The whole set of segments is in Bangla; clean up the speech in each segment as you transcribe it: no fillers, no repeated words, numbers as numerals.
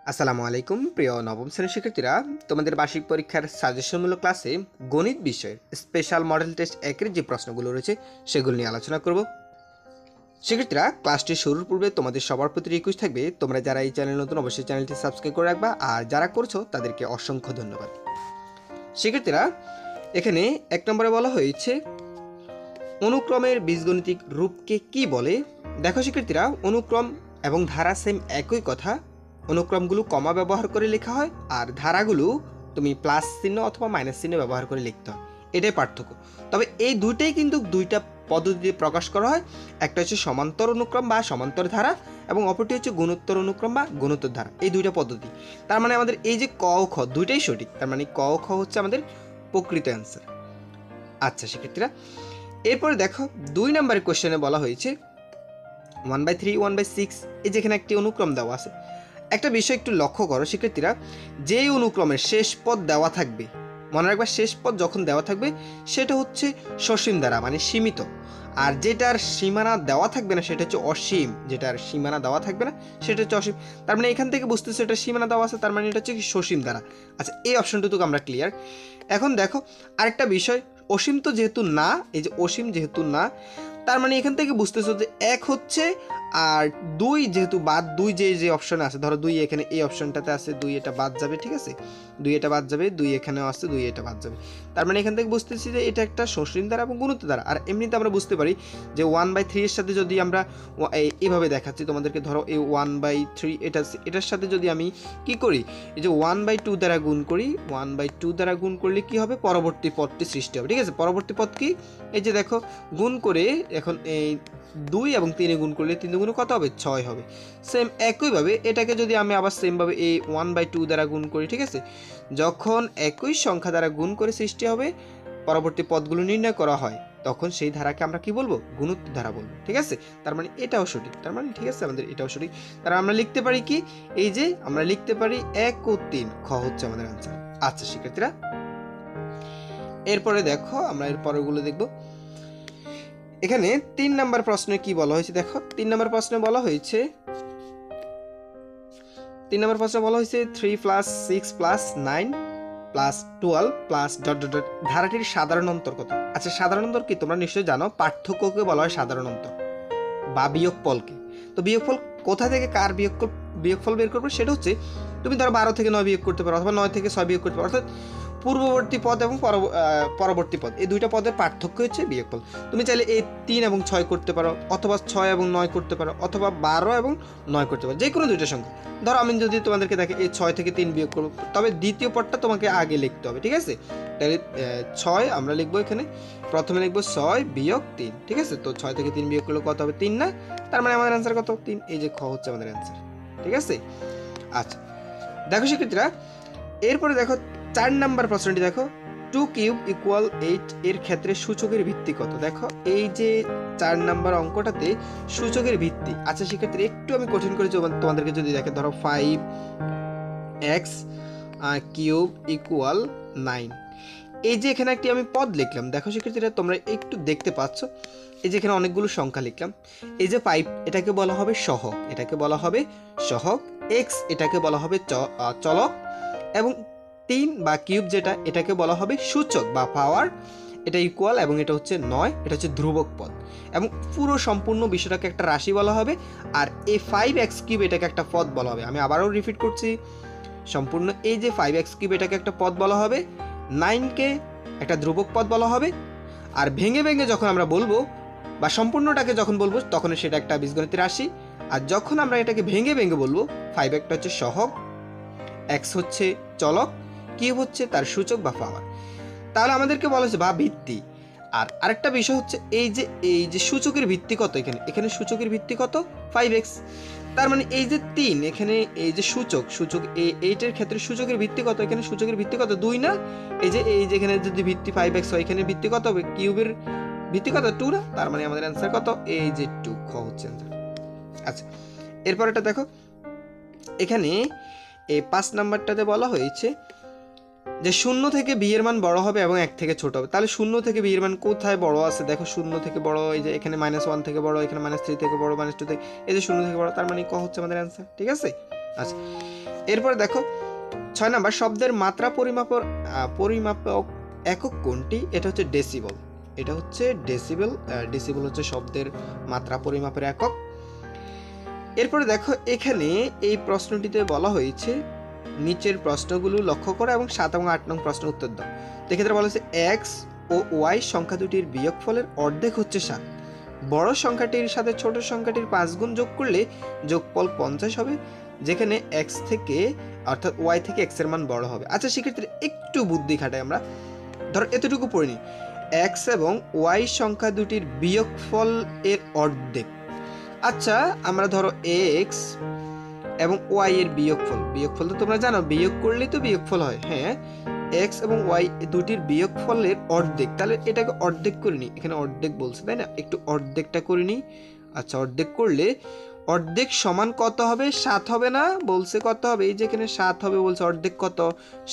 আসসালামু আলাইকুম প্রিয় নবম শ্রেণীর শিক্ষার্থীরা, তোমাদের বার্ষিক পরীক্ষার সাজেশনমূলক ক্লাসে গণিত বিষয়ের স্পেশাল মডেল টেস্ট 1-এর যে প্রশ্নগুলো রয়েছে সেগুলো নিয়ে আলোচনা করব। শিক্ষার্থীরা, ক্লাসটি শুরুর পূর্বে তোমাদের সবার প্রতি রিকোয়েস্ট থাকবে, তোমরা যারা এই চ্যানেল নতুন অবশ্যই চ্যানেলটি সাবস্ক্রাইব করে রাখবা, আর যারা করছো তাদেরকে অসংখ্য ধন্যবাদ। শিক্ষার্থীরা, এখানে 1 নম্বরে বলা হয়েছে অনুক্রমের বীজগণিতিক রূপকে কি বলে। দেখো শিক্ষার্থীরা, অনুক্রম এবং ধারা সেম একই কথা। অনুক্রমগুলো কমা ব্যবহার করে লেখা হয়, আর ধারাগুলো তুমি প্লাস চিহ্ন অথবা মাইনাস চিহ্ন ব্যবহার করে লিখতে হয়, এটাই পার্থক্য। তবে এই দুইটাই কিন্তু দুইটা পদ্ধতিতে প্রকাশ করা হয়। একটা হচ্ছে সমান্তর অনুক্রম বা সমান্তর ধারা, এবং অপরটি হচ্ছে গুণোত্তর অনুক্রম বা গুণোত্তর ধারা। এই দুইটা পদ্ধতি, তার মানে আমাদের এই যে ক ও খ দুইটাই সঠিক, তার মানে ক ও খ হচ্ছে আমাদের প্রকৃত অ্যান্সার। আচ্ছা শিক্ষার্থীরা, এরপরে দেখো 2 নম্বরের কোশ্চেনে বলা হয়েছে 1/3 1/6, এই যেখানে একটি অনুক্রম দেওয়া আছে। একটা বিষয় একটু লক্ষ্য করো শিক্ষার্থীরা, যেই অনুক্রমের শেষ পদ দেওয়া থাকবে, মনে রাখবা শেষ পদ যখন দেওয়া থাকবে সেটা হচ্ছে সসীম দ্বারা মানে সীমিত, আর যেটার সীমানা দেওয়া থাকবে না সেটা হচ্ছে অসীম। যেটার সীমানা দেওয়া থাকবে না সেটা হচ্ছে অসীম, তার মানে এখান থেকে বুঝতেছে এটা সীমানা দেওয়া আছে, তার মানে এটা হচ্ছে কি সসীম দ্বারা। আচ্ছা, এই অপশনটুকু আমরা ক্লিয়ার। এখন দেখো আরেকটা বিষয়, অসীম তো যেহেতু না, এই যে অসীম যেহেতু না, তার মানে এখান থেকে বুঝতেছো যে 1 হচ্ছে, আর 2 যেহেতু বাদ, 2 যে অপশন আছে, ধরো 2 এখানে এই অপশনটাতে আছে, 2 এটা বাদ যাবে, ঠিক আছে, 2 এটা বাদ যাবে, 2 এখানেও আছে, 2 এটা বাদ যাবে। তার মানে এখান থেকে বুঝতেছি যে এটা একটা সসীম দ্বারা এবং গুণোত্তর দ্বারা। আর এমনিতে আমরা বুঝতে পারি যে 1/3 এর সাথে যদি আমরা এইভাবে দেখাচ্ছি তোমাদেরকে, ধরো এই 1/3 এটার সাথে যদি আমি কি করি, এই যে 1/2 দ্বারা গুণ করি, 1/2 দ্বারা গুণ করলে কি হবে, পরবর্তী পদটি সৃষ্টি হবে। ঠিক আছে, পরবর্তী পদ কি, এই যে দেখো গুণ করে এখন এই 2 এবং 3 গুণ করলে 3 গুণ কত হবে, 6 হবে। সেম একইভাবে এটাকে যদি আমি আবার সেমভাবে এই 1/2 দ্বারা গুণ করি, ঠিক আছে, যখন একই সংখ্যা দ্বারা গুণ করে সৃষ্টি হবে পরবর্তী পদগুলো নির্ণয় করা হয়, তখন সেই ধারাকে আমরা কি বলবো, গুণোত্তর ধারা বলবো। ঠিক আছে, তার মানে এটাও সঠিক, তার মানে ঠিক আছে আমাদের এটাও সঠিক। তার আমরা লিখতে পারি কি, এই যে আমরা লিখতে পারি 1 ও 3, খ হচ্ছে আমাদের আনসার। আচ্ছা শিক্ষার্থীরা, এরপরে দেখো আমরা এর পরেরগুলো দেখবো। এখানে 3 নম্বর প্রশ্নে কি বলা হয়েছে, দেখো 3 নম্বর প্রশ্নে বলা হয়েছে 3 + 6 + 9 + 12 + ... ধারাটির সাধারণ অন্তর কত। আচ্ছা, সাধারণ অন্তর কি তোমরা নিশ্চয়ই জানো, পার্থক্যকে বলা হয় সাধারণ অন্তর বা বিয়োগফলকে। তো বিয়োগফল কোথা থেকে কার বিয়োগফল বের করবে, সেটা হচ্ছে তুমি ধরো 12 থেকে 9 বিয়োগ করতে পারো, অথবা 9 থেকে 6 বিয়োগ করতে পারো, অর্থাৎ পূর্ববর্তী পদ এবং পরবর্তী পদ, এই দুইটা পদের পার্থক্য হচ্ছে বিয়োগফল। তুমি চাইলে এই 3 এবং 6 করতে পারো, অথবা 6 এবং 9 করতে পারো, অথবা 12 এবং 9 করতে পারো, যে কোনো দুইটা সংখ্যা। ধরো আমি যদি তোমাদেরকে দেখে এই 6 থেকে 3 বিয়োগ করবো, তবে দ্বিতীয় পদটা তোমাকে আগে লিখতে হবে। ঠিক আছে, তাহলে 6 আমরা লিখবো, এখানে প্রথমে লিখবো 6 বিয়োগ 3। ঠিক আছে, তো 6 থেকে 3 বিয়োগ করলে কত হবে, 3 না, তার মানে আমাদের অ্যান্সার কত, 3। এই যে খ হচ্ছে আমাদের অ্যান্সার। ঠিক আছে, আচ্ছা দেখো শিক্ষার্থীরা, এরপরে দেখো 4 নাম্বার প্রশ্নটি দেখো, 2³ = 8 এর ক্ষেত্রে সূচকের ভিত্তি কত। দেখো এই যে 4 নাম্বার অঙ্কটাতে সূচকের ভিত্তি। আচ্ছা শিক্ষার্থীরা, একটু আমি কঠিন করে তোমাদেরকে যদি দেখে, ধরো 5x³ = 9, এই যে এখানে একটি আমি পদ লিখলাম। দেখো শিক্ষার্থীরা, তোমরা একটু দেখতে পাচ্ছ, এই যে এখানে অনেকগুলো সংখ্যা লিখলাম। এই যে 5 এটাকে বলা হবে সহগ, এটাকে বলা হবে সহগ, x এটাকে বলা হবে চলক, এবং 3 বা কিউব যেটা, এটাকে বলা হবে সূচক বা পাওয়ার, এটা ইকুয়াল, এবং এটা হচ্ছে 9, এটা হচ্ছে ধ্রুবক পদ, এবং পুরো সম্পূর্ণ বিষয়টাকে একটা রাশি বলা হবে। আর এই 5x³ এটাকে একটা পদ বলা হবে। আমি আবারও রিপিট করছি, সম্পূর্ণ এই যে 5x³ এটাকে একটা পদ বলা হবে, 9কে একটা ধ্রুবক পদ বলা হবে। আর ভেঙে ভেঙে যখন আমরা বলবো বা সম্পূর্ণটাকে যখন বলবো, তখন সেটা একটা বীজগণিতের রাশি। আর যখন আমরা এটাকে ভেঙে ভেঙে বলবো, 5 একটা হচ্ছে সহগ, x হচ্ছে চলক, কিউব হচ্ছে তার সূচক বা পাওয়ার। তাহলে আমাদেরকে বলা হচ্ছে বা ভিত্তি। আর আরেকটা বিষয় হচ্ছে এই যে সূচকের ভিত্তি কত, এখানে সূচকের ভিত্তি কত, 5x। তার মানে এই যে 3, এখানে এই যে সূচক 8 এর ক্ষেত্রে সূচকের ভিত্তি কত, এখানে সূচকের ভিত্তি কত, 2 না, এই যে এখানে যদি ভিত্তি 5x হয়, এখানে ভিত্তি কত হবে, কিউবের ভিত্তি কত, 2 না, তার মানে আমাদের অ্যান্সার কত, এই যে 2, খ হচ্ছে অ্যান্সার। আচ্ছা, এরপর এটা দেখো, এখানে এই 5 নাম্বারটাতে বলা হয়েছে যে 0 থেকে b এর মান বড় হবে এবং 1 থেকে ছোট হবে। তাহলে 0 থেকে b এর মান কোথায় বড় আছে, দেখো 0 থেকে বড়, এই যে এখানে -1 থেকে বড়, এখানে -3 থেকে বড়, -2 থেকে, এই যে 0 থেকে বড়, তার মানে ক হচ্ছে আমাদের অ্যান্সার। ঠিক আছে, আচ্ছা, এরপরে দেখো 6 নাম্বার, শব্দের মাত্রা পরিমাপক একক কোনটি? এটা হচ্ছে ডেসিবল। এটা হচ্ছে ডেসিবল। ডেসিবল হচ্ছে শব্দের মাত্রা পরিমাপের একক। এরপরে দেখো এখানে এই প্রশ্নটিতে বলা হয়েছে নিচের প্রশ্নগুলো লক্ষ্য করো এবং 7 এবং 8 নং প্রশ্নের উত্তর দাও। এক্ষেত্রে বলা হয়েছে এক্স ও ওয়াই সংখ্যা দুটির বিয়োগফলের অর্ধেক হচ্ছে 7। বড় সংখ্যাটির সাথে ছোট সংখ্যাটির 5 গুণ যোগ করলে যোগফল 50 হবে, যেখানে এক্স থেকে অর্থাৎ ওয়াই থেকে এক্স এর মান বড় হবে। আচ্ছা, সেক্ষেত্রে একটু বুদ্ধি খাটাই আমরা। ধরো এতটুকু পড়ে নিই, এক্স এবং ওয়াই সংখ্যা দুটির বিয়োগফল এর অর্ধেক। আচ্ছা, আমরা ধরো এক্স এবং ওয়াই এর বিয়োগফল তো তোমরা জানো, বিয়োগ করলেই তো বিয়োগফল হয়। হ্যাঁ, এক্স এবং ওয়াই দুটির বিয়োগফলের অর্ধেক, তাহলে এটাকে অর্ধেক করে নিই। এখানে অর্ধেক বলছে তাই না, একটু অর্ধেকটা করে নিই। আচ্ছা, অর্ধেক করলে অর্ধেক সমান কত হবে? 7 হবে না? বলছে কত হবে? এই যে এখানে 7 হবে বলছে, অর্ধেক কত?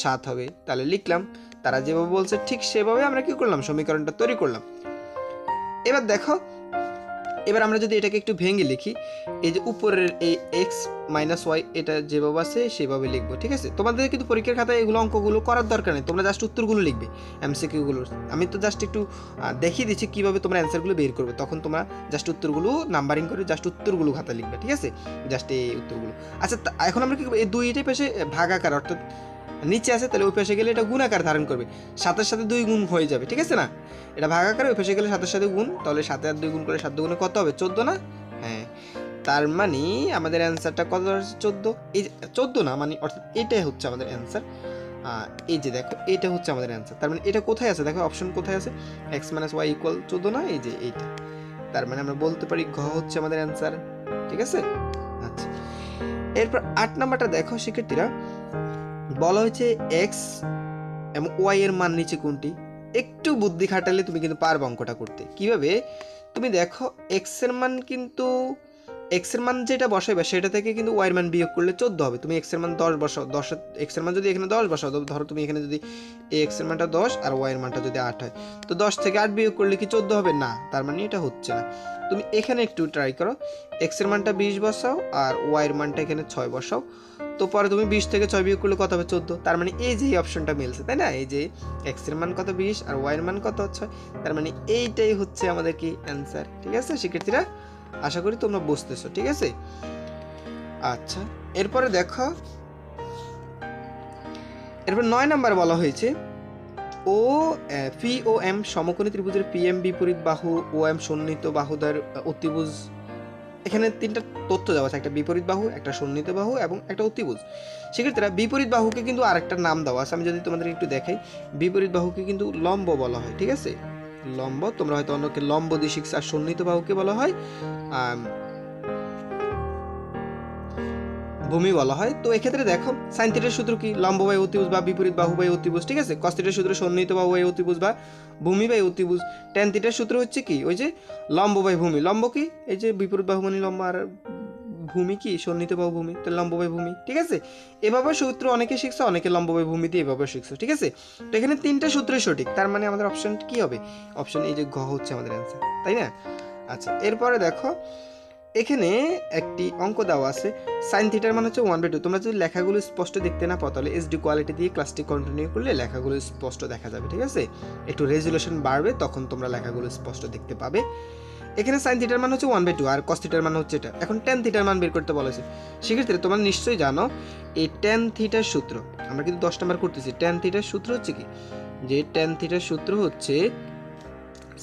7 হবে। তাহলে লিখলাম, তারা যেভাবে বলছে ঠিক সেভাবে আমরা কি করলাম, সমীকরণটা তৈরি করলাম। এবার দেখো, এবার আমরা যদি এটাকে একটু ভেঙে লিখি, এই যে উপরের এই এক্স মাইনাস ওয়াই এটা যেভাবে আছে সেভাবে লিখবো, ঠিক আছে? তোমাদের কিন্তু পরীক্ষার খাতায় এগুলো অঙ্কগুলো করার দরকার নেই, তোমরা জাস্ট উত্তরগুলো লিখবে, এমসিকিউগুলো। আমি তো জাস্ট একটু দেখিয়ে দিচ্ছি কীভাবে তোমরা অ্যান্সারগুলো বের করবে, তখন তোমরা জাস্ট উত্তরগুলো নাম্বারিং করে জাস্ট উত্তরগুলো খাতা লিখবে, ঠিক আছে? জাস্ট এই উত্তরগুলো। আচ্ছা, এখন আমরা কি করবো, এই দুইটাই পাশে ভাগাকার, অর্থাৎ নিচে আছে, তাহলে ওই পাশে গেলে এটা গুণাকার ধারণ করবে, 7-এর সাথে 2 গুণ হয়ে যাবে, ঠিক আছে না? এটা ভাগাকার, ওই পাশে গেলে 7-এর সাথে গুণ, তাহলে 7 আর 2 গুণ করে 7 গুণে কত হবে? 14 না? হ্যাঁ, তার মানে আমাদের অ্যান্সারটা কত হচ্ছে? 14। এই 14 না, মানে অর্থাৎ এটাই হচ্ছে আমাদের অ্যান্সার। এই যে দেখো, এটা হচ্ছে আমাদের অ্যান্সার। তার মানে এটা কোথায় আছে দেখো, অপশন কোথায় আছে? এক্স মাইনাস ওয়াই ইকুয়াল 14 না? এই যে এইটা। তার মানে আমরা বলতে পারি ঘ হচ্ছে আমাদের অ্যান্সার, ঠিক আছে? আচ্ছা, এরপর 8 নাম্বারটা দেখো শিক্ষার্থীরা, বলা হয়েছে এক্স এবং ওয়াই এর মান নিচে কোনটি? একটু বুদ্ধি খাটালে তুমি কিন্তু পারবে অঙ্কটা করতে। কিভাবে? তুমি দেখো, এক্স এর মান কিন্তু এক্স এর মান যেটা বসাইবে সেটা থেকে কিন্তু ওয়াই এর মান বিয়োগ করলে 14 হবে। তুমি এক্স এর মান 10 বসাও, 10 এক্স এর মান যদি এখানে 10 বসাও, ধরো তুমি এখানে যদি এক্স এর মানটা 10 আর ওয়াই এর মানটা যদি 8 হয়, তো 10 থেকে 8 বিয়োগ করলে কি 14 হবে? না, তার মানে এটা হচ্ছে না। তুমি এখানে একটু ট্রাই করো, এক্স এর মানটা 20 বসাও আর ওয়াই এর মানটা এখানে 6 বসাও, তো পরে তুমি 20 থেকে 6 বিয়োগ করলে কত হবে? 14। তার মানে এই যে অপশনটা মিলছে, তাই না? এই যে এক্স এর মান কত? 20 আর ওয়াই এর মান কত? 6। তার মানে এইটাই হচ্ছে আমাদের কি অ্যান্সার, ঠিক আছে শিক্ষার্থীরা? আশা করি তোমরা বুঝতেছো, ঠিক আছে? আচ্ছা, এরপরে দেখো, এরপর 9 নাম্বার বলা হয়েছে ও পি ও এম সমকোণী ত্রিভুজের পি এম বিপরীত বাহু, ও এম সন্নিহিত বাহুদ্বয়ের অতিভুজ। এখানে 3টা তথ্য দেওয়া আছে, একটা বিপরীত বাহু, একটা সন্নিহিত বাহু এবং একটা অতিভুজ। সেক্ষেত্রে বিপরীত বাহুকে কিন্তু আরেকটা নাম দেওয়া আছে, আমি যদি তোমাদের একটু দেখাই, বিপরীত বাহুকে কিন্তু লম্ব বলা হয়, ঠিক আছে? লম্ব, তোমরা হয়তো অন্যকে লম্ব দিয়ে শিখছো। আর সন্নিহিত বাহুকে বলা হয় ভূমি বলা হয়। তো এক্ষেত্রে দেখো, সাইন থিটার সূত্র কি? লম্ব বাই অতিভুজ বা বিপরীত বাহু বাই অতিভুজ, ঠিক আছে? কস থিটার সূত্র সন্নিহিত বাহু বাই অতিভুজ বা ভূমি বাই অতিভুজ। ট্যান থিটার সূত্র হচ্ছে কি? ওই যে লম্ব বাই ভূমি। লম্ব কি? এই যে বিপরীত বাহু মানে লম্ব, আর ভূমি কি? সন্নিহিত বাহু ভূমি, তো লম্ব বাই ভূমি, ঠিক আছে? এভাবে সূত্র অনেকে শিখছো, অনেকে লম্ব বাই ভূমি দিয়ে এভাবে শিখছো, ঠিক আছে? তো এখানে 3টা সূত্রই সঠিক, তার মানে আমাদের অপশন কি হবে? অপশন এই যে ঘ হচ্ছে আমাদের অ্যান্সার, তাই না? আচ্ছা, এরপরে দেখো, এখানে একটি অঙ্ক দেওয়া আছে, সাইন থিটার মান হচ্ছে 1/2। তোমরা যদি লেখাগুলো স্পষ্ট দেখতে না পাও, তাহলে এইচডি কোয়ালিটি দিয়ে ক্লাসটি কন্টিনিউ করলে লেখাগুলো স্পষ্ট দেখা যাবে, ঠিক আছে? একটু রেজুলেশন বাড়বে, তখন তোমরা লেখাগুলো স্পষ্ট দেখতে পাবে। এখানে সাইন থিটার মান হচ্ছে 1/2 আর কস থিটার মান হচ্ছে এটা। এখন ট্যান থিটার মান বের করতে বলেছে। সেক্ষেত্রে তোমরা নিশ্চয়ই জানো এই ট্যান থিটার সূত্র, আমরা কিন্তু 10 নাম্বার করতেছি। ট্যান থিটার সূত্র হচ্ছে কি? যে ট্যান থিটার সূত্র হচ্ছে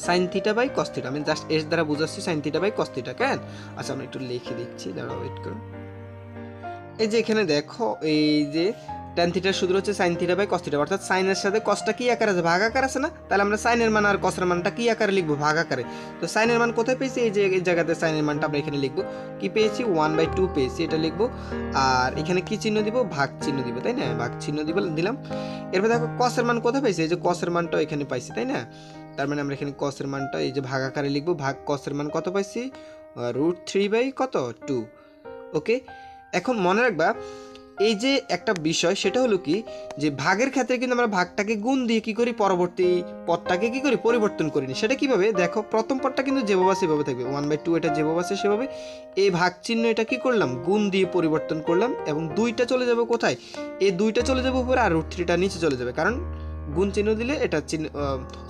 sine theta by cos theta. আমি জাস্ট এস দ্বারা বুঝাচ্ছি sine theta by cos theta, কেন? আচ্ছা, আমরা একটু লিখে দিচ্ছি, দাঁড়াও, ওয়েট করো। এই যে এখানে দেখো, এই যে ট্যান থিটার সূত্র হচ্ছে sine theta by cos theta, অর্থাৎ সাইনের সাথে কসটা কি আকার আছে? ভাগ আকার আছে না? তাহলে আমরা সাইনের মান আর কসের মানটা কি আকারে লিখবো? ভাগ আকারে। তো সাইনের মান কোথায় পেয়েছি? এই যে এই জায়গাতে সাইনের মানটা আমরা এখানে লিখবো। কি পেয়েছি? 1/2 পেয়েছি, এটা লিখবো। আর এখানে কি চিহ্ন দিব? ভাগ চিহ্ন দিব, তাই না? ভাগ চিহ্ন দিলাম। এরপর দেখো কসের মান কোথায় পেয়েছি? এই যে কসের মানটাও এখানে পাইছি, তাই না? তার মানে আমরা এখানে কসের মানটা এই যে ভাগ আকারে লিখবো। ভাগ কসের মান কত পাইছি? √3/2। ওকে, এখন মনে রাখবা এই যে একটা বিষয় সেটা হলো কি যে ভাগের ক্ষেত্রে কিন্তু আমরা ভাগটাকে গুণ দিয়ে কি করি, পরবর্তী পদটাকে কি করি, পরিবর্তন করিনি। সেটা কিভাবে দেখো, প্রথম পদটা কিন্তু যেভাবে আছে সেভাবে থাকবে, 1/2 এটা যেভাবে আছে সেভাবে, এই ভাগ চিহ্ন এটা কি করলাম, গুণ দিয়ে পরিবর্তন করলাম, এবং 2টা চলে যাবে কোথায়, এই 2টা চলে যাবে উপরে আর √3টা নিচে চলে যাবে, কারণ গুণ চিহ্ন দিলে এটা চিহ্ন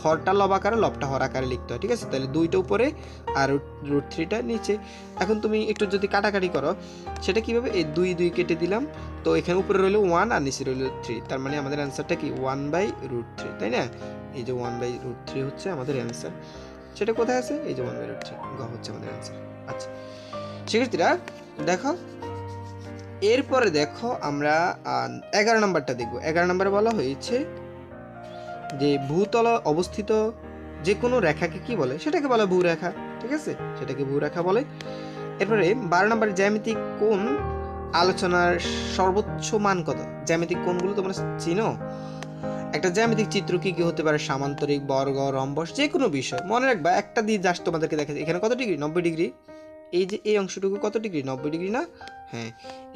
হরটা লব আকারে লবটা হর আকারে লিখতে হয়, ঠিক আছে। তাহলে 2টা উপরে আর √3টা নিচে। এখন তুমি একটু যদি কাটাকাটি করো সেটা কিভাবে, এই 2 কেটে দিলাম, তো এখানে উপরে রইল 1 আর নিচে রইল 3, তার মানে আমাদের অ্যান্সারটা কি 1/√3, তাই না। এই যে 1/√3 হচ্ছে আমাদের অ্যান্সার। সেটা কোথায় আছে, এই যে 1/√3 গ হচ্ছে আমাদের অ্যান্সার। আচ্ছা শিক্ষার্থীরা দেখো, এরপরে দেখো আমরা 11 নম্বরটা দেখব। 11 নম্বরে বলা হয়েছে যে ভূতলে অবস্থিত যে কোনো রেখাকে কি বলে, সেটাকে বলে ভূরেখা, ঠিক আছে, সেটাকে ভূরেখা বলে। এরপরে 12 নম্বর জ্যামিতিক কোণ আলোচনার সর্বোচ্চ মান কত। জ্যামিতিক কোণগুলো তোমরা চিনো, একটা জ্যামিতিক চিত্র কি কি হতে পারে, সামান্তরিক, বর্গ, রম্বস, যে কোনো বিষয় মনে রাখবা। একটা দিয়ে জাস্ট তোমাদেরকে দেখাচ্ছি, এখানে কত ডিগ্রি, 90 ডিগ্রি। এই যে এই অংশটুকু কত ডিগ্রি, 90 ডিগ্রি না, হ্যাঁ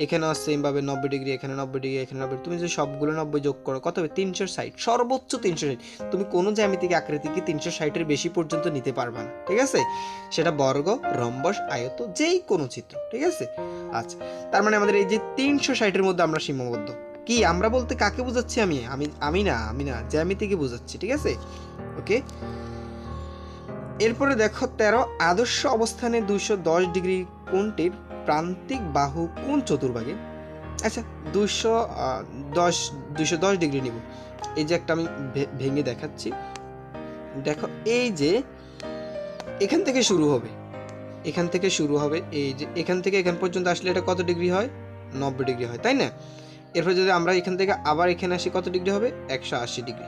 এখানেও সেম ভাবে 90 ডিগ্রি, এখানে 90 ডিগ্রি, এখানে 90। তুমি যদি সবগুলো 90 যোগ করো কত হবে, 360, সর্বোচ্চ 360। তুমি কোনো জ্যামিতিক আকৃতিকে 360-এর বেশি পর্যন্ত নিতে পারবে না, ঠিক আছে। সেটা বর্গ, রম্বস, আয়ত, যেই কোনো চিত্র, ঠিক আছে। আচ্ছা তার মানে আমাদের এই যে 360-এর মধ্যে আমরা সীমাবদ্ধ। কি আমরা বলতে কাকে বোঝাচ্ছি, আমি না জ্যামিতিকে বোঝাচ্ছি, ঠিক আছে, ওকে। এরপরে দেখো 13 আদর্শ অবস্থানে 210 ডিগ্রি কোণটির প্রান্তিক বাহু কোন চতুর্ভাগে। আচ্ছা 210 ডিগ্রি নিব। এই যে একটা আমি ভেঙে দেখাচ্ছি, দেখো এই যে এখান থেকে শুরু হবে, এই যে এখান থেকে এখান পর্যন্ত আসলে এটা কত ডিগ্রি হয়, 90 ডিগ্রি হয়, তাই না। এরপর যদি আমরা এখান থেকে আবার এখানে আসি কত ডিগ্রি হবে, 180 ডিগ্রি।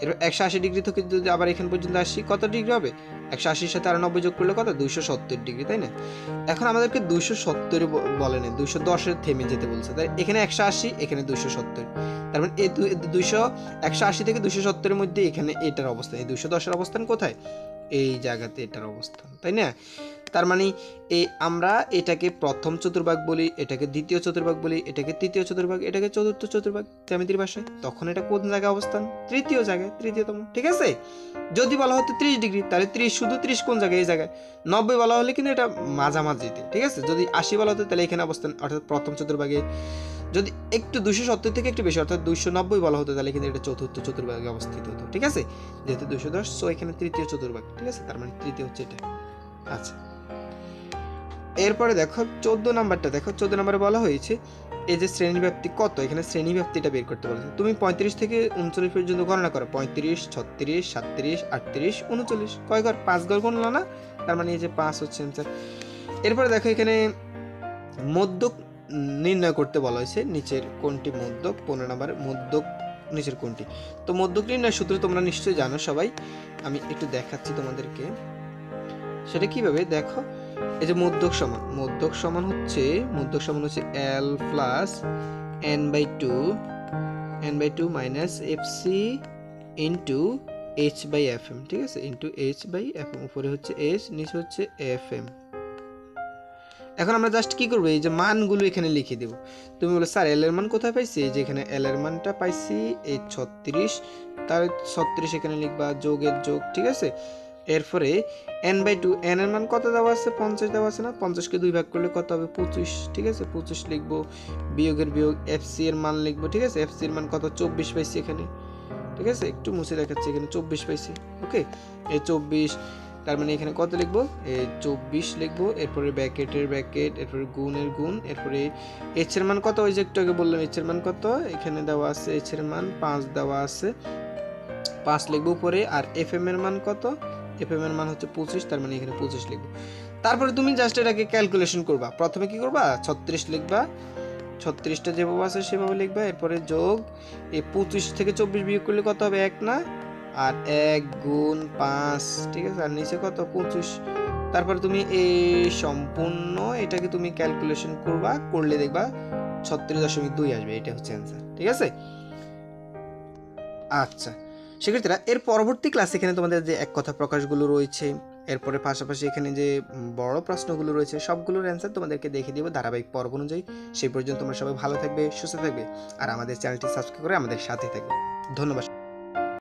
এরপর 180 ডিগ্রি থেকে যদি আবার এখান পর্যন্ত আসি কত ডিগ্রি হবে, 180-এর সাথে আর 90 যোগ করলে কত, 270 ডিগ্রি, তাই না। এখন আমাদেরকে 270 বলে না, 210-এর থেমে যেতে বলছে, তাই এখানে 180, এখানে 270, তার মানে এই 180 থেকে 270-এর মধ্যে এখানে এটার অবস্থান, এই 210-এর অবস্থান কোথায়, এই জায়গাতে এটার অবস্থান, তাই না। তার মানে আমরা এটাকে প্রথম চতুর্ভাগ বলি, এটাকে দ্বিতীয় চতুর্ভাগ বলি, এটাকে তৃতীয় চতুর্ভাগ, এটাকে চতুর্থ চতুর্ভাগ জ্যামিতির ভাষায়। তখন এটা কোন জায়গায় অবস্থান, তৃতীয় জায়গায়, তৃতীয়তম, ঠিক আছে। যদি বলা হতো 30 ডিগ্রি, তাহলে 30 শুধু 30 কোন জায়গায়, এই জায়গায়। 90 বলা হলে কিন্তু এটা মাঝামাঝিতে, ঠিক আছে। যদি 80 বলা হতো তাহলে এখানে অবস্থান, অর্থাৎ প্রথম চতুর্ভাগে। যদি একটু 270 থেকে একটু বেশি অর্থাৎ 290 বলা হতো তাহলে কিন্তু এটা চতুর্থ চতুর্ভাগে অবস্থিত হতো, ঠিক আছে। যেহেতু 210, সো এখানে তৃতীয় চতুর্ভাগ, ঠিক আছে, তার মানে তৃতীয় হচ্ছে এটা। আচ্ছা এরপরে দেখো 14 নাম্বারটা দেখো। 14 নম্বরে বলা হয়েছে এই যে শ্রেণীব্যাপ্তি কত, এখানে শ্রেণীব্যাপ্তিটা বের করতে বলেছে। তুমি 35 থেকে 39 পর্যন্ত গণনা করো, 35, 36, 37, 38, 39, কয় ঘর, 5 ঘর গণলো না, তার মানে এই যে 5 হচ্ছে অ্যান্সার। এরপরে দেখো এখানে মধ্যক নির্ণয় করতে বলা হয়েছে, নিচের কোনটি মধ্যক, 15 নম্বরে মধ্যক নিচের কোনটি। তো মধ্যক নির্ণয় সূত্র তোমরা নিশ্চয়ই জানো সবাই, আমি একটু দেখাচ্ছি তোমাদেরকে সেটা কিভাবে। দেখো এই যে মধ্যক সমান হচ্ছে L plus n/2 minus fc into h/fm, ঠিক আছে, ইন্টু h/fm। উপরে হচ্ছে h, নিচে হচ্ছে fm। এখন আমরা জাস্ট কি করবো, এই যে মানগুলো এখানে লিখে দেব। তুমি বলে স্যার এল এর মান কোথায় পাইছি, এই যে এখানে এল এর মানটা পাইছি এই 36, তার 36 এখানে লিখবা, যোগের যোগ, ঠিক আছে। এরপরে n/2, n এর মান কত দেওয়া আছে, 50 দেওয়া আছে না, 50-কে 2 ভাগ করলে কত হবে, 25, ঠিক আছে, 25 লিখবো। বিয়োগের বিয়োগ, fc এর মান লিখবো, ঠিক আছে, fc এর মান কত, 24 পাইছি এখানে, ঠিক আছে, একটু মুছে দেখাচ্ছি, এখানে 24 পাইছি, ওকে। এই 24, তার মানে এখানে কত লিখবো, এই 24 লিখবো। এরপরে ব্র্যাকেটের ব্র্যাকেট, এরপরে গুণের গুণ, এরপরে h এর মান কত, ওই যে একটু আগে বললাম h এর মান কত, এখানে দেওয়া আছে h এর মান 5 দেওয়া আছে, 5 লিখবো উপরে। আর fm এর মান কত, fm এর মান হচ্ছে 25, তার মানে এখানে 25 লিখবো। তারপরে তুমি জাস্ট এটাকে ক্যালকুলেশন করবা। প্রথমে কি করবা, 36 লিখবা, 36টা যেভাবে আছে সেভাবে লিখবা। এরপরে যোগ, এই 25 থেকে 24 বিয়োগ করলে কত হবে, 1 না, আর 1 গুণ 5, ঠিক আছে, আর নিচে কত, 25। তারপরে তুমি এই সম্পূর্ণ এটাকে তুমি ক্যালকুলেশন করবা, করলে দেখবা 36.2 আসবে, এটা হচ্ছে অ্যান্সার, ঠিক আছে। আচ্ছা শিক্ষার্থীরা, এর পরবর্তী ক্লাসে এখানে তোমাদের যে এক কথা প্রকাশগুলো রয়েছে, এরপরে পাশাপাশি এখানে যে বড় প্রশ্নগুলো রয়েছে সবগুলোর অ্যান্সার তোমাদেরকে দেখিয়ে দিব ধারাবাহিক পর্ব অনুযায়ী। সেই পর্যন্ত তোমরা সবাই ভালো থাকবে, সুস্থ থাকবে, আর আমাদের চ্যানেলটি সাবস্ক্রাইব করে আমাদের সাথে থাকবে। ধন্যবাদ।